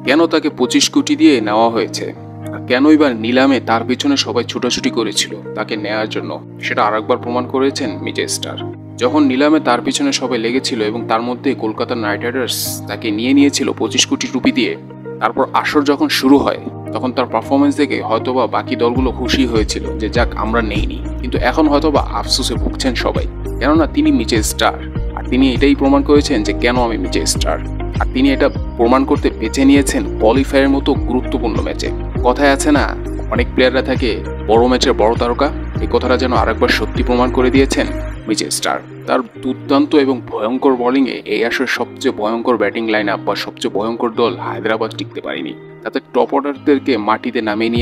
কেন তাকে 25 কোটি দিয়ে নেওয়া হয়েছে, আর কেনই বা নিলামে তার পিছনে সবাই ছুটাছুটি করেছিল তাকে নেয়ার জন্য, সেটা আরেকবার প্রমাণ করেছেন মিচেল স্টার। যখন নিলামে তার পিছনে সবাই লেগেছিল এবং তার মধ্যে কলকাতা নাইট রাইডার্স তাকে নিয়েছিল 25 কোটি রুপি দিয়ে, তারপর আসর যখন শুরু হয় তখন তার পারফরমেন্স দেখে হয়তোবা বাকি দলগুলো খুশি হয়েছিল যে যাক আমরা নেইনি, কিন্তু এখন হয়তোবা আফসোসে ভুগছেন সবাই, কেননা তিনি মিচেল স্টার। আর তিনি এটাই প্রমাণ করেছেন যে কেন আমি মিচেল স্টার। আর তিনি এটা প্রমাণ করতে বেছে নিয়েছেন কোয়ালিফায়ারের মতো গুরুত্বপূর্ণ ম্যাচে। কথায় আছে না, অনেক প্লেয়াররা থাকে বড় ম্যাচের বড় তারকা, এই কথাটা যেন আরেকবার সত্যি প্রমাণ করে দিয়েছেন মিচেল স্টার। তার দুর্দান্ত এবং ভয়ঙ্কর বোলিংয়ে এই আসলে সবচেয়ে ভয়ঙ্কর ব্যাটিং লাইন আপ বা সবচেয়ে ভয়ঙ্কর দল হায়দ্রাবাদ টিকতে পারেনি। তাতে টপ অর্ডারদেরকে মাটিতে নামিয়ে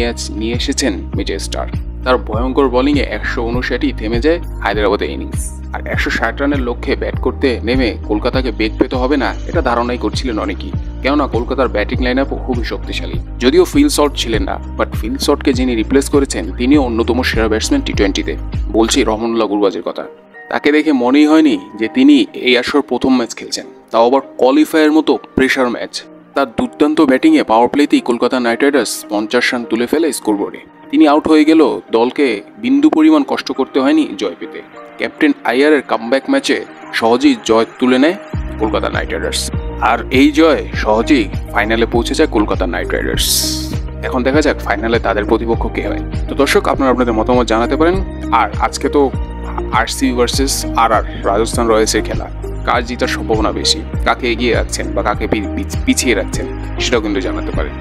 নিয়ে এসেছেন মিচেল স্টার। তার ভয়ঙ্কর বোলিংয়ে 159ই থেমে যায় হায়দ্রাবাদের ইনিংস। আর 160 রানের লক্ষ্যে ব্যাট করতে নেমে কলকাতাকে বেগ পেতে হবে না, এটা ধারণাই করছিলেন অনেকেই, কেননা কলকাতার ব্যাটিং লাইন আপও খুবই শক্তিশালী। যদিও ফিল শর্ট ছিলেন না, বাট ফিল শর্টকে যিনি রিপ্লেস করেছেন তিনিও অন্যতম সেরা ব্যাটসম্যান টি-20-তে। বলছি রহমানুল্লাহ গুরবাজের কথা। তাকে দেখে মনেই হয়নি যে তিনি এই আসর প্রথম ম্যাচ খেলছেন, তাও আবার কোয়ালিফায়ার মতো প্রেশার ম্যাচ। তার দুর্দান্ত ব্যাটিংয়ে পাওয়ার প্লেতেই কলকাতা নাইট রাইডার্স 50 রান তুলে ফেলে স্কোরবোর্ডে। তিনি আউট হয়ে গেল, দলকে বিন্দু পরিমাণ কষ্ট করতে হয়নি জয় পেতে। ক্যাপ্টেন আইয়ারের কামব্যাক ম্যাচে সহজেই জয় তুলে নেয় কলকাতা নাইট রাইডার্স, আর এই জয় সহজেই ফাইনালে পৌঁছে যায় কলকাতা নাইট রাইডার্স। এখন দেখা যাক ফাইনালে তাদের প্রতিপক্ষ কে হয়। তো দর্শক, আপনারা আপনাদের মতামত জানাতে পারেন। আর আজকে তো আরসিবি ভার্সেস আরআর রাজস্থান রয়্যালসের খেলা, কার জিতার সম্ভাবনা বেশি, কাকে এগিয়ে রাখছেন বা কাকে পিছিয়ে রাখছেন, সেটাও কিন্তু জানাতে পারেন।